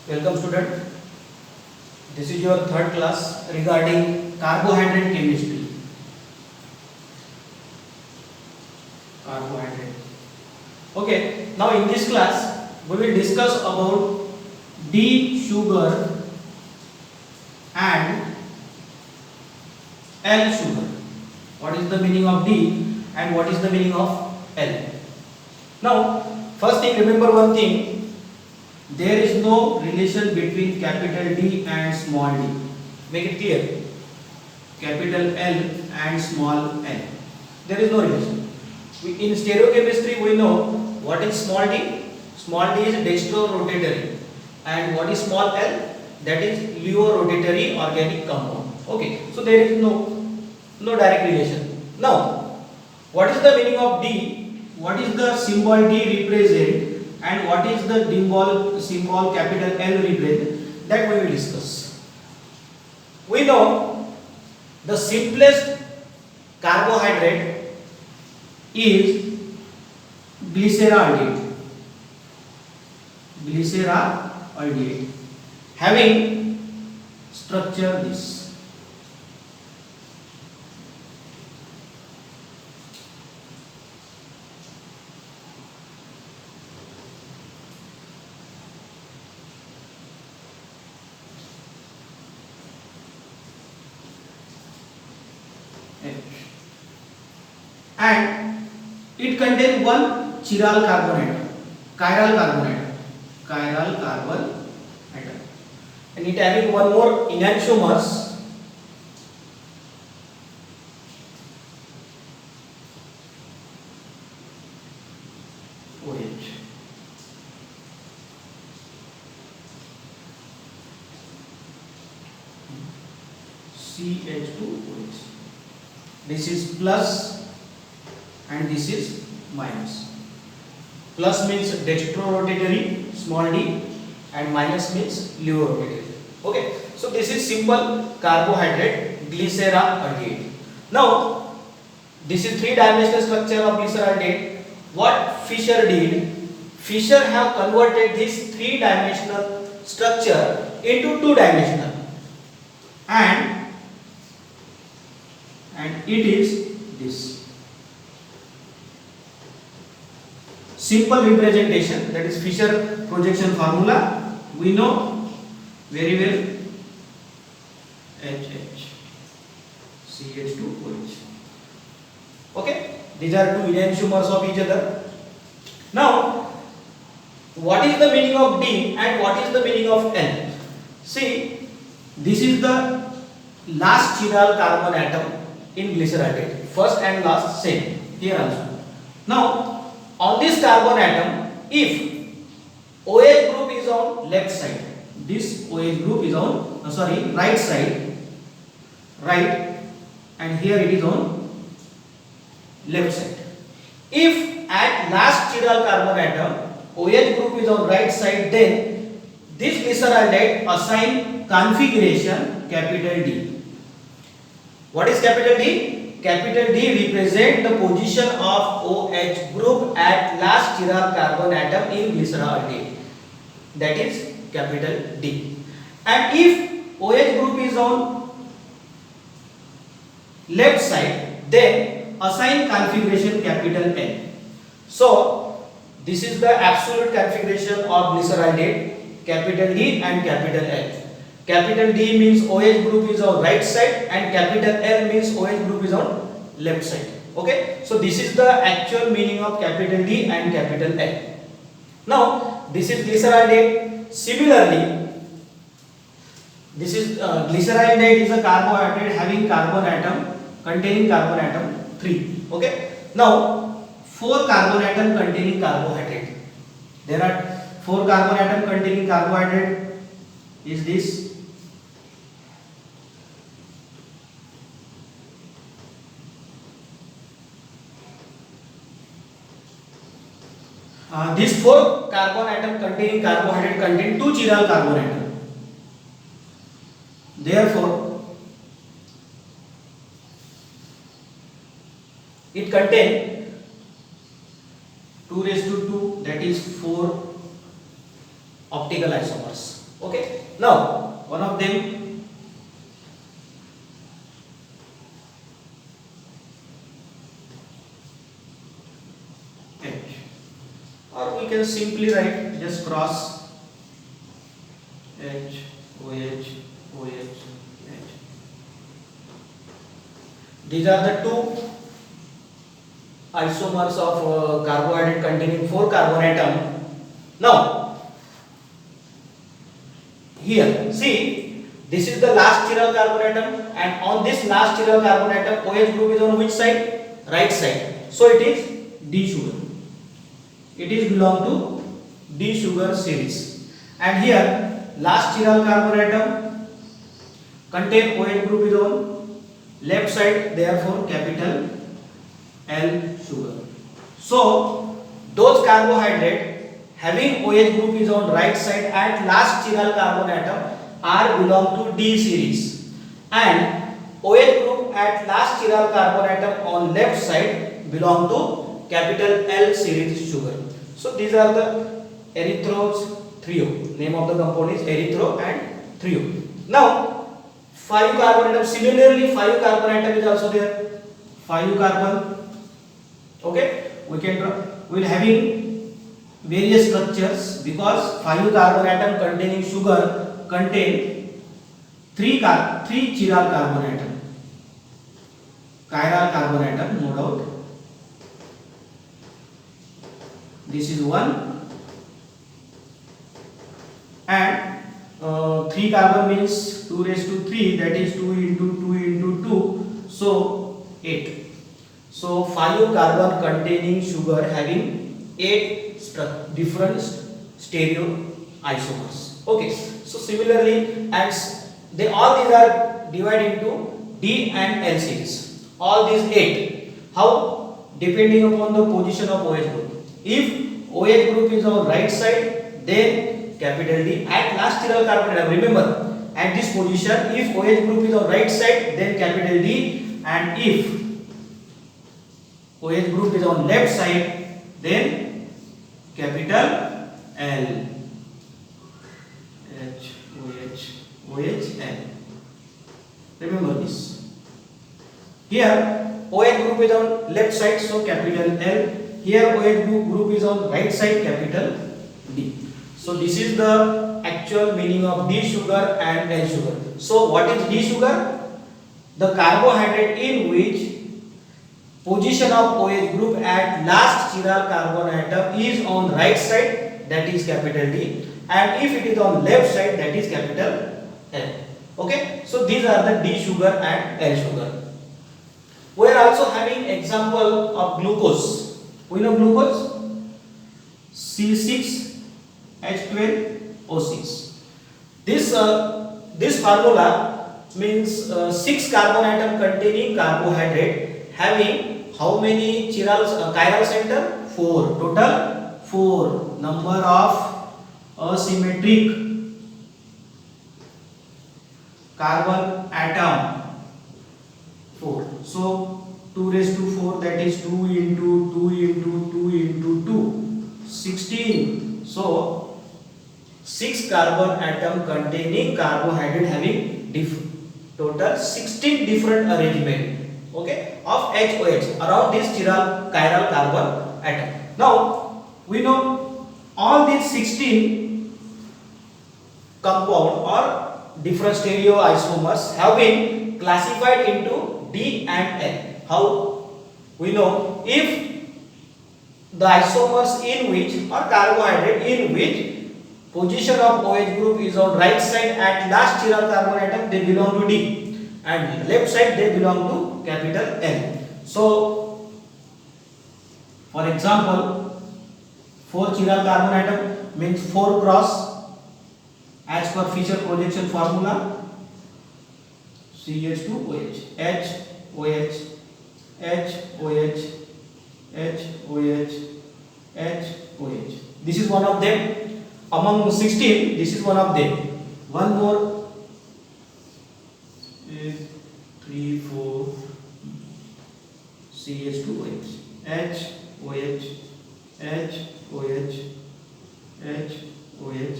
Welcome student. This is your third class regarding carbohydrate chemistry. Carbohydrate. Okay. Now in this class we will discuss about D sugar and L sugar. What is the meaning of D and what is the meaning of L? Now first thing, remember one thing. There is no relation between capital D and small d. Make it clear. Capital L and small l. There is no relation. In stereochemistry we know what is small d. Small d is dextrorotatory. And what is small l? That is leo-rotatory organic compound. Okay. So there is no direct relation. Now, what is the meaning of D? What is the symbol D represent? And what is the symbol capital L represent? That we will discuss. We know the simplest carbohydrate is glyceraldehyde. Glyceraldehyde having structure this. And it contains one chiral carbon atom, chiral carbon atom, and it having one more enantiomers, OH. CH2OH. This is plus and this is minus. Plus means dextrorotatory, small d, and minus means leo-rotatory. Okay, so this is simple carbohydrate glyceraldehyde. Now, this is three-dimensional structure of glyceraldehyde. What Fischer did? Fischer have converted this three-dimensional structure into two-dimensional, and it is this. Simple representation, that is Fischer projection formula. We know very well. HH CH2OH. Okay, these are two enantiomers of each other. Now, what is the meaning of D and what is the meaning of L? See, this is the last chiral carbon atom in glyceraldehyde. First and last same here also. Now, on this carbon atom, if OH group is on left side, this OH group is on right side, right, and here it is on left side. If at last chiral carbon atom OH group is on right side, then this glyceraldehyde assign configuration capital D. What is capital D? Capital D represent the position of OH group at last chiral carbon atom in glyceraldehyde. That is capital D. And if OH group is on left side, then assign configuration capital N. So this is the absolute configuration of glyceraldehyde, capital D and capital L. Capital D means OH group is on right side and capital L means OH group is on left side. Okay, so this is the actual meaning of capital D and capital L. Now this is glyceraldehyde. Similarly, this is glyceraldehyde is a carbohydrate having carbon atom containing carbon atom 3. Okay, now 4 carbon atom containing carbohydrate. There are 4 carbon atom containing carbohydrate. Is this? These 4 carbon atom containing carbohydrate contain 2 chiral carbon atom. Therefore, it contains 2 raised to 2, that is 4 optical isomers. Okay. Now one of them H, or we can simply write just cross H OH OH H. These are the two isomers of carbohydrate containing 4 carbon atom. Now here see, this is the last chiral carbon atom, and on this last chiral carbon atom OH group is on which side? Right side. So it is D sugar. It is belong to D sugar series. And here last chiral carbon atom contain OH group is on left side, therefore capital L sugar. So those carbohydrate having OH group is on right side and last chiral carbon atom are belong to D series, and OH group at last chiral carbon atom on left side belong to capital L series sugar. So these are the erythros trio. Name of the compound is erythro and trio. Now 5 carbon atom, similarly 5 carbon atom is also there. 5 carbon. Okay, we will having various structures because 5 carbon atom containing sugar contain 3 chiral carbon atom, chiral carbon atom, no doubt. This is 1, and 3 carbon means 2 raised to 3, that is 2 into 2 into 2, so 8. So 5 carbon containing sugar having 8 different stereo isomers. Okay, so similarly, as they all these are divided into D and L series. All these 8. How? Depending upon the position of OH group. If OH group is on right side, then capital D. At last chiral carbon atom, remember, at this position, if OH group is on right side, then capital D, and if OH group is on left side, then capital L. H OH OH L. Remember this. Here OH group is on left side, so capital L. Here OH group is on right side, capital D. So this is the actual meaning of D sugar and L sugar. So what is D sugar? The carbohydrate in which position of OH group at last chiral carbon atom is on right side, that is capital D, and if it is on left side, that is capital L. Okay, so these are the D sugar and L sugar. We are also having example of glucose. We know glucose, C6H12O6. This formula means 6 carbon atom containing carbohydrate having how many chiral center? 4. Total 4 number of asymmetric carbon atom, 4. So 2 raised to 4, that is 2 into 2 into 2 into 2, 16. So 6 carbon atom containing carbohydrate having total 16 different arrangement, okay, of HOH around this chiral carbon atom. Now we know all these 16 compound or different stereoisomers have been classified into D and L. How? We know if the isomers in which or carbohydrate in which position of OH group is on right side at last chiral carbon atom, they belong to D, and left side they belong to capital L. So for example, 4 chiral carbon atom means 4 cross as per Fischer projection formula, CH2OH, HOH, HOH, HOH, HOH. This is one of them. Among 16, this is one of them. One more. 3, 4, CH2OH, HOH, HOH, HOH,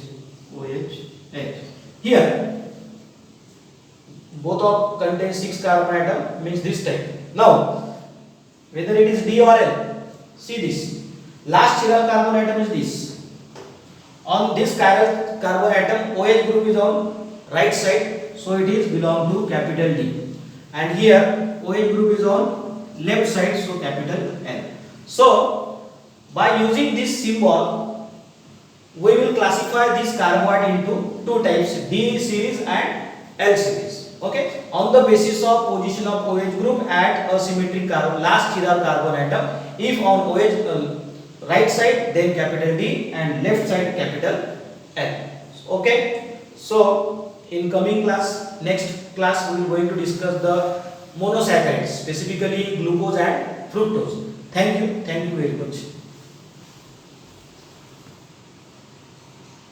OH, H. Here both of contain 6 carbon atom, means this type. Now whether it is D or L, see this last chiral carbon atom is this. On this carbon atom OH group is on right side, so it is belong to capital D, and here OH group is on left side, so capital L. So by using this symbol we will classify this carbohydrate into two types, D series and L series. Okay, on the basis of position of OH group at a symmetric last chiral carbon atom. If on OH right side, then capital D, and left side capital L. Okay, so in coming class, next class we are going to discuss the monosaccharides, specifically glucose and fructose. Thank you very much.